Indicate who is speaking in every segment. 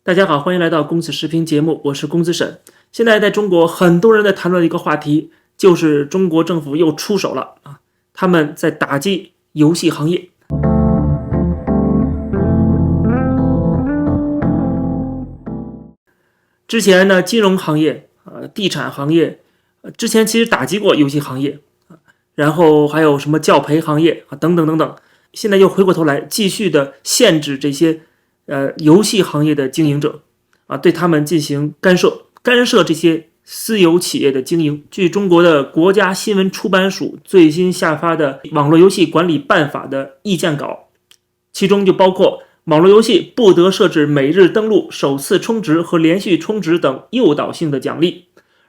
Speaker 1: 大家好，欢迎来到公子视频节目，我是公子沈。现在在中国，很多人在谈论的一个话题，就是中国政府又出手了啊！他们在打击游戏行业。之前呢，金融行业、地产行业，之前其实打击过游戏行业，然后还有什么教培行业啊，等等等等。现在又回过头来继续的限制这些游戏行业的经营者啊，对他们进行干涉这些私有企业的经营。据中国的国家新闻出版署最新下发的网络游戏管理办法的意见稿，其中就包括网络游戏不得设置每日登录、首次充值和连续充值等诱导性的奖励，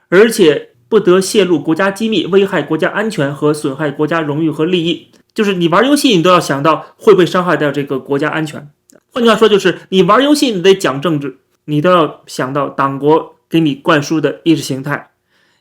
Speaker 1: 而且不得泄露国家机密，危害国家安全和损害国家荣誉和利益。就是你玩游戏，你都要想到会不会伤害到这个国家安全。换句话说，就是你玩游戏，你得讲政治，你都要想到党国给你灌输的意识形态，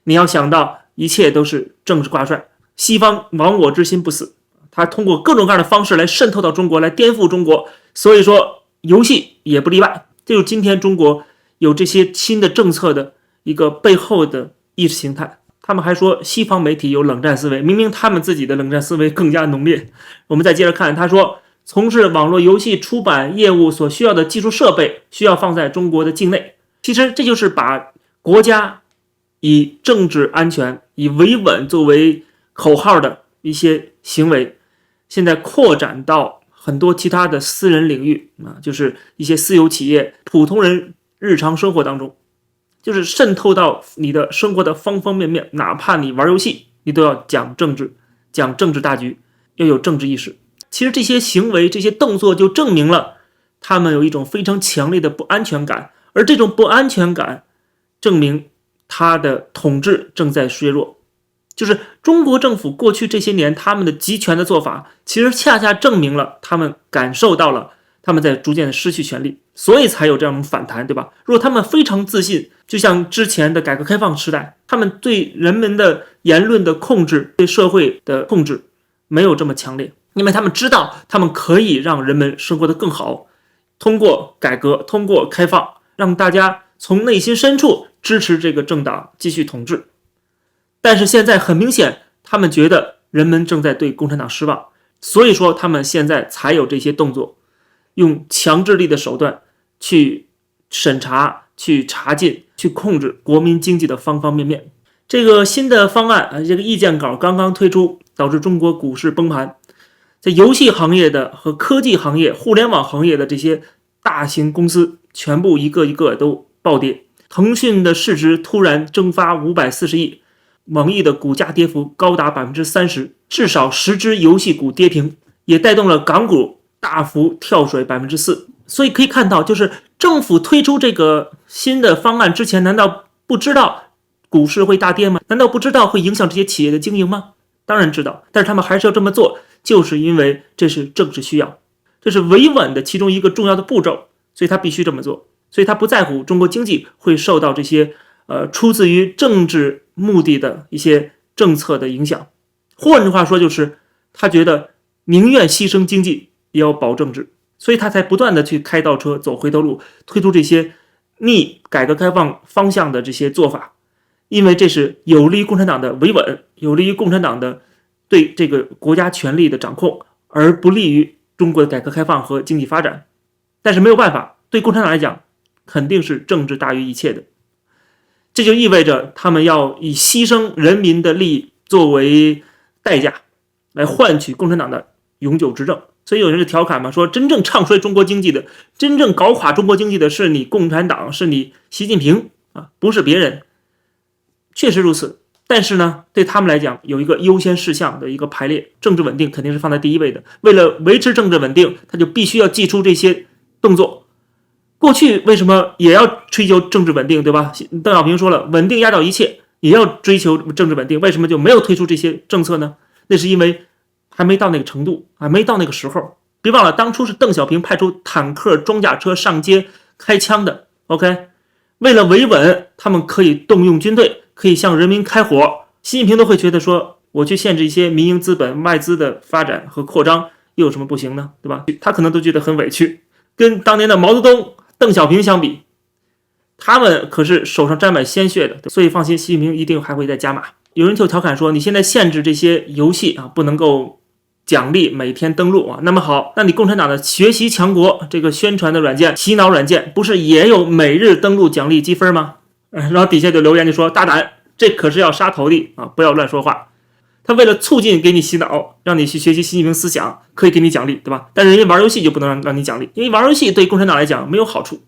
Speaker 1: 你要想到一切都是政治挂帅。西方亡我之心不死，他通过各种各样的方式来渗透到中国，来颠覆中国。所以说，游戏也不例外。这就是今天中国有这些新的政策的一个背后的意识形态。他们还说西方媒体有冷战思维，明明他们自己的冷战思维更加浓烈。我们再接着看，他说从事网络游戏出版业务所需要的技术设备需要放在中国的境内。其实这就是把国家以政治安全、以维稳作为口号的一些行为，现在扩展到很多其他的私人领域啊，就是一些私有企业、普通人日常生活当中。就是渗透到你的生活的方方面面，哪怕你玩游戏，你都要讲政治，讲政治大局，要有政治意识。其实这些行为、这些动作就证明了他们有一种非常强烈的不安全感，而这种不安全感证明他的统治正在削弱。就是中国政府过去这些年他们的集权的做法，其实恰恰证明了他们感受到了他们在逐渐的失去权力，所以才有这样的反弹，对吧？如果他们非常自信，就像之前的改革开放时代，他们对人们的言论的控制、对社会的控制没有这么强烈，因为他们知道他们可以让人们生活得更好，通过改革、通过开放，让大家从内心深处支持这个政党继续统治。但是现在很明显，他们觉得人们正在对共产党失望，所以说他们现在才有这些动作，用强制力的手段去审查、去查禁、去控制国民经济的方方面面。这个新的方案这个意见稿刚刚推出，导致中国股市崩盘。在游戏行业的和科技行业、互联网行业的这些大型公司，全部一个一个都暴跌。腾讯的市值突然蒸发540亿，网易的股价跌幅高达 30%， 至少10只游戏股跌停，也带动了港股大幅跳水 4%。 所以可以看到，就是政府推出这个新的方案之前，难道不知道股市会大跌吗？难道不知道会影响这些企业的经营吗？当然知道，但是他们还是要这么做，就是因为这是政治需要，这是维稳的其中一个重要的步骤，所以他必须这么做。所以他不在乎中国经济会受到这些出自于政治目的的一些政策的影响。换句话说，就是他觉得宁愿牺牲经济也要保政治，所以他才不断的去开倒车走回头路，推出这些逆改革开放方向的这些做法，因为这是有利于共产党的维稳，有利于共产党的对这个国家权力的掌控，而不利于中国的改革开放和经济发展。但是没有办法，对共产党来讲肯定是政治大于一切的，这就意味着他们要以牺牲人民的利益作为代价来换取共产党的永久执政。所以有人就调侃嘛，说真正唱衰中国经济的，真正搞垮中国经济的是你共产党，是你习近平啊，不是别人。确实如此，但是呢，对他们来讲有一个优先事项的一个排列，政治稳定肯定是放在第一位的。为了维持政治稳定，他就必须要祭出这些动作。过去为什么也要追求政治稳定，对吧？邓小平说了，稳定压倒一切，也要追求政治稳定，为什么就没有推出这些政策呢？那是因为还没到那个程度，还没到那个时候。别忘了，当初是邓小平派出坦克、装甲车上街开枪的。OK， 为了维稳，他们可以动用军队，可以向人民开火。习近平都会觉得说，我去限制一些民营资本、外资的发展和扩张，又有什么不行呢？对吧？他可能都觉得很委屈。跟当年的毛泽东、邓小平相比，他们可是手上沾满鲜血的，所以放心，习近平一定还会再加码。有人就调侃说，你现在限制这些游戏啊，不能够奖励每天登录啊，那么好，那你共产党的学习强国这个宣传的软件、洗脑软件，不是也有每日登录奖励积分吗？然后底下就留言就说，大胆，这可是要杀头的啊，不要乱说话。他为了促进给你洗脑，让你去学习习近平思想，可以给你奖励，对吧？但是人家玩游戏就不能让你奖励，因为玩游戏对共产党来讲没有好处，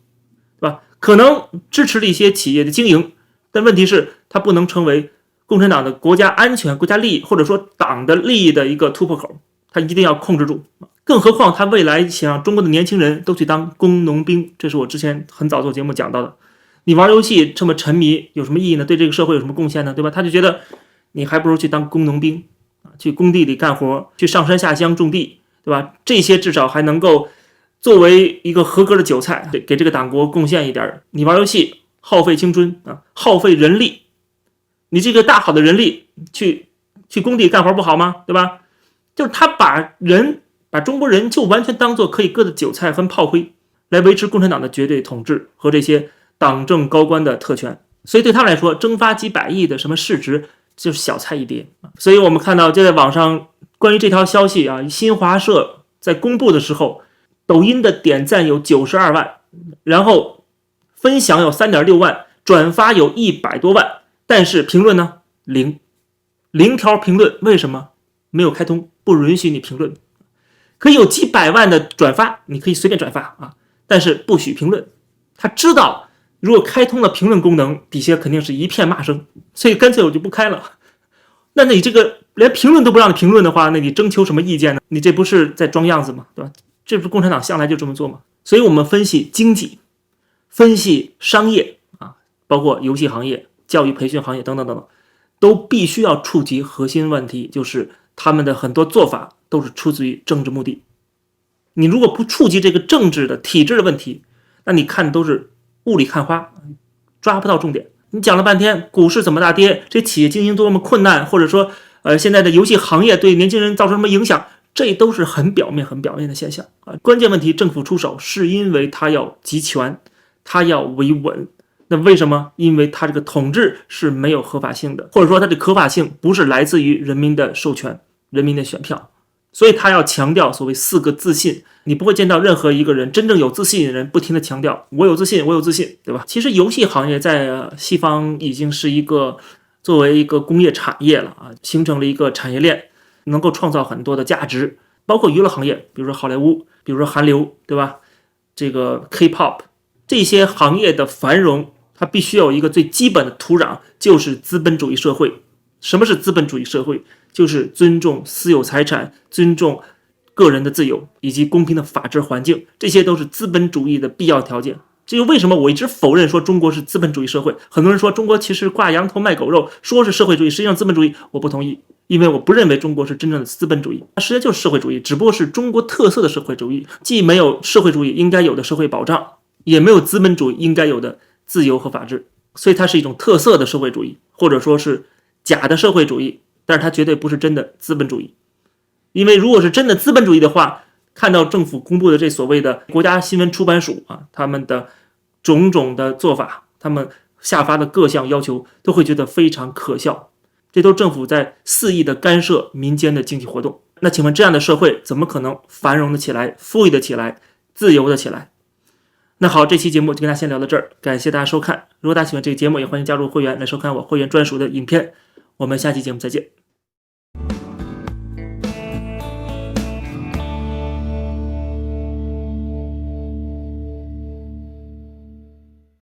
Speaker 1: 对吧？可能支持了一些企业的经营，但问题是它不能成为共产党的国家安全、国家利益或者说党的利益的一个突破口，它一定要控制住。更何况他未来想让中国的年轻人都去当工农兵，这是我之前很早做节目讲到的。你玩游戏这么沉迷有什么意义呢？对这个社会有什么贡献呢？对吧？他就觉得你还不如去当工农兵，去工地里干活，去上山下乡种地，对吧？这些至少还能够作为一个合格的韭菜，给这个党国贡献一点。你玩游戏耗费青春啊，耗费人力，你这个大好的人力去工地干活不好吗？对吧？就是他把中国人就完全当作可以割的韭菜和炮灰，来维持共产党的绝对统治和这些党政高官的特权。所以对他们来说，蒸发几百亿的什么市值就是小菜一碟。所以我们看到就在网上关于这条消息啊，新华社在公布的时候，抖音的点赞有92万，然后分享有3.6万，转发有100多万，但是评论呢零条评论。为什么？没有开通，不允许你评论。可以有几百万的转发，你可以随便转发啊，但是不许评论。他知道如果开通了评论功能，底下肯定是一片骂声，所以干脆我就不开了。那你这个连评论都不让你评论的话，那你征求什么意见呢？你这不是在装样子吗？对吧？这不是共产党向来就这么做吗？所以我们分析经济，分析商业啊，包括游戏行业、教育培训行业等等等等，都必须要触及核心问题，就是他们的很多做法都是出自于政治目的。你如果不触及这个政治的体制的问题，那你看的都是雾里看花，抓不到重点。你讲了半天股市怎么大跌，这企业经营多么困难，或者说现在的游戏行业对年轻人造成什么影响，这都是很表面的现象啊。关键问题政府出手是因为他要集权，他要维稳。那为什么？因为他这个统治是没有合法性的，或者说他的合法性不是来自于人民的授权、人民的选票，所以他要强调所谓4个自信。你不会见到任何一个人真正有自信的人不停地强调我有自信，我有自信，对吧？其实游戏行业在西方已经是一个作为一个工业产业了啊，形成了一个产业链，能够创造很多的价值，包括娱乐行业，比如说好莱坞，比如说韩流，对吧？这个 K-pop 这些行业的繁荣，它必须有一个最基本的土壤，就是资本主义社会。什么是资本主义社会？就是尊重私有财产，尊重个人的自由，以及公平的法治环境，这些都是资本主义的必要条件。这就为什么我一直否认说中国是资本主义社会。很多人说中国其实挂羊头卖狗肉，说是社会主义，实际上资本主义，我不同意，因为我不认为中国是真正的资本主义，它实际上就是社会主义，只不过是中国特色的社会主义，既没有社会主义应该有的社会保障，也没有资本主义应该有的自由和法治，所以它是一种特色的社会主义，或者说是假的社会主义，但是它绝对不是真的资本主义。因为如果是真的资本主义的话，看到政府公布的这所谓的国家新闻出版署啊，他们的种种的做法，他们下发的各项要求，都会觉得非常可笑。这都是政府在肆意的干涉民间的经济活动。那请问这样的社会怎么可能繁荣的起来、富裕的起来、自由的起来？那好，这期节目就跟大家先聊到这儿，感谢大家收看。如果大家喜欢这个节目，也欢迎加入会员来收看我会员专属的影片。我们下期节目再见。